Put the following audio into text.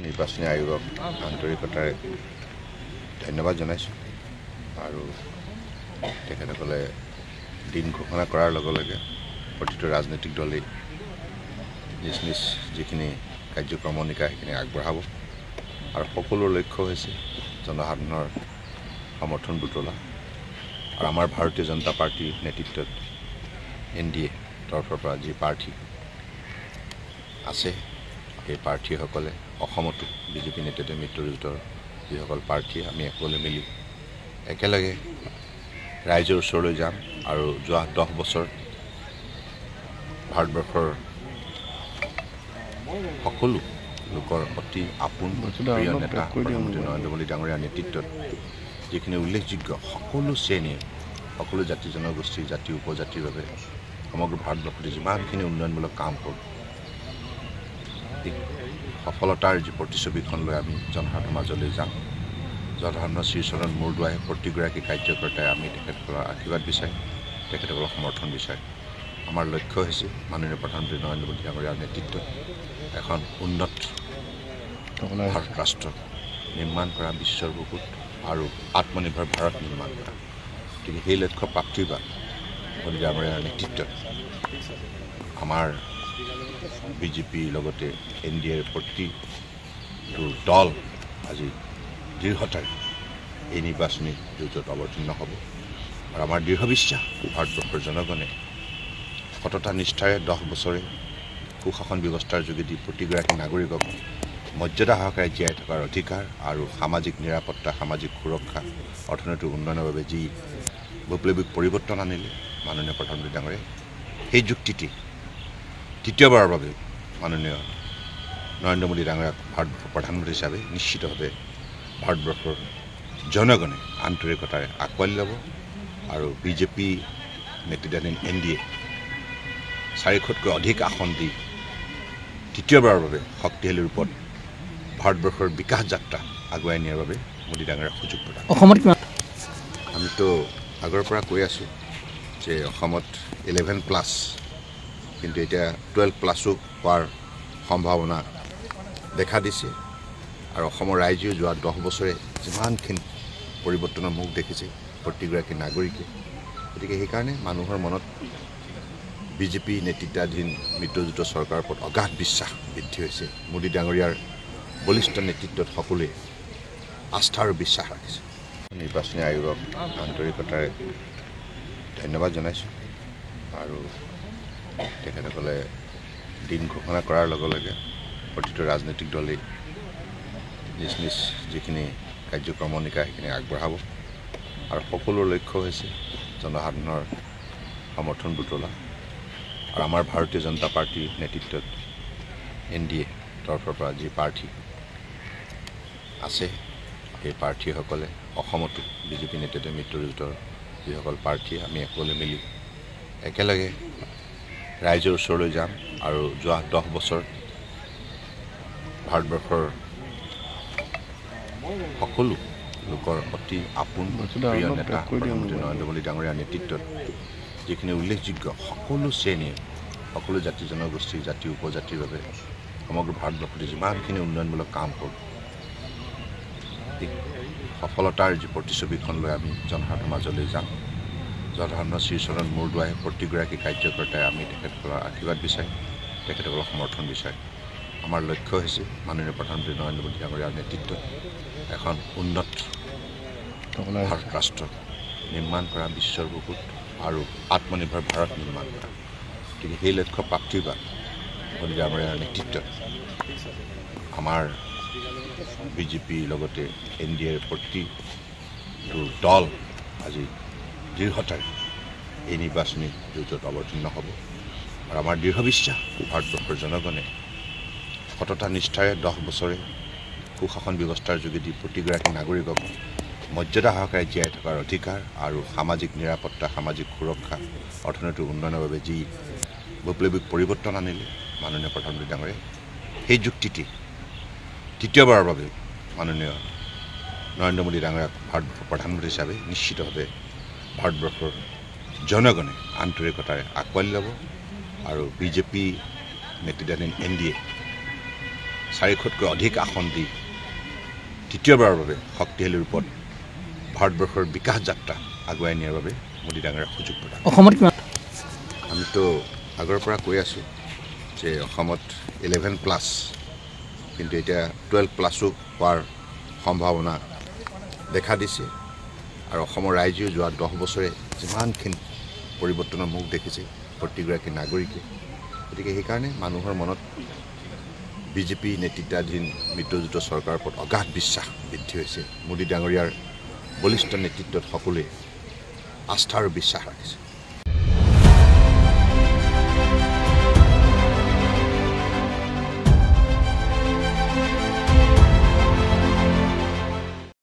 নিৰ্বাচনী আয়োগক আন্তৰিকতাৰে ধন্যবাদ জনাইছোঁ আৰু তেখেতসকলে দিন ঘোষণা কৰাৰ লগে লগে প্ৰতিটো ৰাজনৈতিক দলেই নিজ নিজ যিখিনি কাৰ্যক্ৰমণিকা সেইখিনি আগবঢ়াব আৰু সকলোৰ লক্ষ্য হৈছে জনসাধাৰণৰ সমৰ্থন বুটলা আৰু আমাৰ ভাৰতীয় জনতা পাৰ্টীৰ নেতৃত্বত NDA তৰফৰ পৰা যি প্ৰাৰ্থী আছে সেই প্ৰাৰ্থীসকলে অসমতো বিজেপি নেতৃত্বে মিত্ৰজোঁটৰ যিসকল প্ৰাৰ্থী আমি সকলোৱে মিলি একেলগে ৰাইজৰ ওচৰলৈ যাম আৰু যোৱা 10 বছৰ ভাৰতবৰ্ষৰ সকলো লোকৰ অতি আপোন প্ৰিয় নেতা প্ৰধানমন্ত্ৰী নৰেন্দ্ৰ মোদী ডাঙৰীয়াৰ নেতৃত্বত যিখিনি উল্লেখযোগ্য সকলো শ্ৰেণীৰ সকলো জাতি জনগোষ্ঠী জাতি উপজাতিৰ বাবে সমগ্ৰ ভাৰতবৰ্ষত যিমানখিনি উন্নয়নমূলক কাম হ'ল সফলতাৰ যি প্ৰতিচ্ছবিখন লৈ আমি জনসাধাৰণৰ মাজলৈ যাম জনসাধাৰণৰ শ্ৰীচৰণত মূৰ দোৱাই প্ৰতিগৰাকী কাৰ্যকৰ্তাই আমি তেখেতসকলৰ আশীৰ্বাদ বিচাৰিম তেখেতসকলৰ সমৰ্থন বিচাৰিম আমাৰ লক্ষ্য হৈছে মাননীয় প্ৰধানমন্ত্ৰী নৰেন্দ্ৰ মোদী ডাঙৰীয়াৰ নেতৃত্বত এখন উন্নত ভাৰত ৰাষ্ট্ৰ নিৰ্মাণ কৰা বিশ্বৰ বুকুত আৰু আত্মনিৰ্ভৰ ভাৰত নিৰ্মাণ কৰা গতিকে সেই লক্ষ্য প্ৰাপ্তিৰ বাবে মোদী ডাঙৰীয়াৰ নেতৃত্বত আমাৰ বিজেপিৰ লগতে NDAৰ প্ৰতিটো দল আজি দৃঢ়তাৰে এই নিৰ্বাচনী যুঁজত অৱতীৰ্ণ হ'ব আৰু আমাৰ দৃঢ় বিশ্বাস ভাৰতবৰ্ষৰ জনগণে সততা নিষ্ঠাৰে 10 বছৰে সুশাসন ব্যৱস্থাৰ যোগেদি প্ৰতিগৰাকী নাগৰিকক মৰ্যাদা সহকাৰে জীয়াই থকাৰ অধিকাৰ আৰু সামাজিক নিৰাপত্তা সামাজিক সুৰক্ষা অৰ্থনৈতিক উন্নয়নৰ বাবে যি বৈপ্লৱিক পৰিৱৰ্তন আনিলে মাননীয় প্ৰধানমন্ত্ৰী ডাঙৰীয়াই সেই যুক্তিটি তৃতীয়বাৰৰ বাবে মাননীয় নৰেন্দ্ৰ মোদী ডাঙৰীয়াক ভাৰতবৰ্ষৰ প্ৰধানমন্ত্ৰী হিচাপে নিশ্চিতভাৱে ভাৰতবৰ্ষৰ জনগণে আন্তৰিকতাৰে আঁকোৱালি ল'ব আৰু বিজেপি নেতৃত্বাধীন NDA 400তকৈ অধিক আসন দি তৃতীয়বাৰৰ বাবে শক্তিশালী ৰূপত ভাৰতবৰ্ষৰ বিকাশ যাত্ৰা আগুৱাই নিয়াৰ বাবে মোদী ডাঙৰীয়াক সুযোগ প্ৰদান অসমত কিমান আমিতো আগৰ পৰা কৈ আছোঁ যে অসমত 11+ কিন্তু এতিয়া 12+ হোৱাৰ সম্ভাৱনা দেখা দিছে আৰু অসমৰ ৰাইজেও যোৱা 10 বছৰে যিমানখিনি পৰিৱৰ্তনৰ মুখ দেখিছে প্ৰতিগৰাকী নাগৰিকে গতিকে সেইকাৰণে মানুহৰ মনত বিজেপি নেতৃত্বাধীন মিত্ৰজোঁটৰ চৰকাৰৰ ওপৰত অগাধ বিশ্বাস বৃদ্ধি হৈছে মোদী ডাঙৰীয়াৰ বলিষ্ঠ নেতৃত্বত সকলোৱে আস্থা আৰু বিশ্বাস ৰাখিছে নিৰ্বাচনী আয়োগক আন্তৰিকতাৰে ধন্যবাদ জনাইছোঁ আৰু তেখেতসকলে দিন ঘোষণা কৰাৰ লগে লগে প্ৰতিটো ৰাজনৈতিক দলেই নিজ নিজ যিখিনি কাৰ্যক্ৰমণিকা সেইখিনি আগবঢ়াব আৰু সকলোৰ লক্ষ্য হৈছে জনসাধাৰণৰ সমৰ্থন বুটলা আৰু আমাৰ ভাৰতীয় জনতা পাৰ্টীৰ নেতৃত্বত NDA তৰফৰ পৰা যি প্ৰাৰ্থী আছে সেই প্ৰাৰ্থীসকলে অসমতো বিজেপি নেতৃত্বে মিত্ৰজোঁটৰ যিসকল প্ৰাৰ্থী আমি সকলোৱে মিলি একেলগে ৰাইজৰ ওচৰলৈ যাম আৰু যোৱা 10 বছৰ ভাৰতবৰ্ষৰ সকলো লোকৰ অতি আপোন প্ৰিয় নেতা প্ৰধানমন্ত্ৰী নৰেন্দ্ৰ মোদী ডাঙৰীয়াৰ নেতৃত্বত যিখিনি উল্লেখযোগ্য সকলো শ্ৰেণীৰ সকলো জাতি জনগোষ্ঠী জাতি উপজাতিৰ বাবে সমগ্ৰ ভাৰতবৰ্ষত যিমানখিনি উন্নয়নমূলক কাম হ'ল সফলতাৰ যি প্ৰতিচ্ছবিখন লৈ আমি জনসাধাৰণৰ মাজলৈ যাম জনসাধাৰণৰ শ্ৰীচৰণত মূৰ দোৱাই প্ৰতিগৰাকী কাৰ্যকৰ্তাই আমি তেখেতসকলৰ আশীৰ্বাদ বিচাৰিম তেখেতসকলৰ সমৰ্থন বিচাৰিম আমাৰ লক্ষ্য হৈছে মাননীয় প্ৰধানমন্ত্ৰী নৰেন্দ্ৰ মোদী ডাঙৰীয়াৰ নেতৃত্বত এখন উন্নত ভাৰত ৰাষ্ট্ৰ নিৰ্মাণ কৰা বিশ্বৰ বুকুত আৰু আত্মনিৰ্ভৰ ভাৰত নিৰ্মাণ কৰা গতিকে সেই লক্ষ্য প্ৰাপ্তিৰ বাবে মোদী ডাঙৰীয়াৰ নেতৃত্বত আমাৰ বিজেপিৰ লগতে NDAৰ প্ৰতিটো দল আজি দৃঢ়তাৰে এই নিৰ্বাচনী যুঁজত অৱতীৰ্ণ হ'ব আৰু আমাৰ দৃঢ় বিশ্বাস ভাৰতবৰ্ষৰ জনগণে সততা নিষ্ঠাৰে 10 বছৰে সুশাসন ব্যৱস্থাৰ যোগেদি প্ৰতিগৰাকী নাগৰিকক মৰ্যাদা সহকাৰে জীয়াই থকাৰ অধিকাৰ আৰু সামাজিক নিৰাপত্তা সামাজিক সুৰক্ষা অৰ্থনৈতিক উন্নয়নৰ বাবে যি বৈপ্লৱিক পৰিৱৰ্তন আনিলে মাননীয় প্ৰধানমন্ত্ৰী ডাঙৰীয়াই সেই যুক্তিটি তৃতীয়বাৰৰ বাবে মাননীয় নৰেন্দ্ৰ মোদী ডাঙৰীয়াক ভাৰতবৰ্ষৰ প্ৰধানমন্ত্ৰী হিচাপে নিশ্চিতভাৱে ভাৰতবৰ্ষৰ জনগণে আন্তৰিকতাৰে আঁকোৱালি ল'ব আৰু বিজেপি নেতৃত্বাধীন NDA 400তকৈ অধিক আসন দি তৃতীয়বাৰৰ বাবে শক্তিশালী ৰূপত ভাৰতবৰ্ষৰ বিকাশ যাত্ৰা আগুৱাই নিয়াৰ বাবে মোদী ডাঙৰীয়াৰ সুযোগ প্ৰদান অসমত কিমান আমিতো আগৰ পৰা কৈ আছোঁ যে অসমত 11+ কিন্তু এতিয়া 12+ হোৱাৰ সম্ভাৱনা দেখা দিছে আৰু অসমৰ ৰাইজেও যোৱা 10 বছৰে যিমানখিনি পৰিৱৰ্তনৰ মুখ দেখিছে প্ৰতিগৰাকী নাগৰিকে গতিকে সেইকাৰণে মানুহৰ মনত বিজেপি নেতৃত্বাধীন মিত্ৰজোঁট চৰকাৰৰ ওপৰত অগাধ বিশ্বাস বৃদ্ধি হৈছে মোদী ডাঙৰীয়াৰ বলিষ্ঠ নেতৃত্বত সকলোৱে আস্থা আৰু বিশ্বাস ৰাখিছে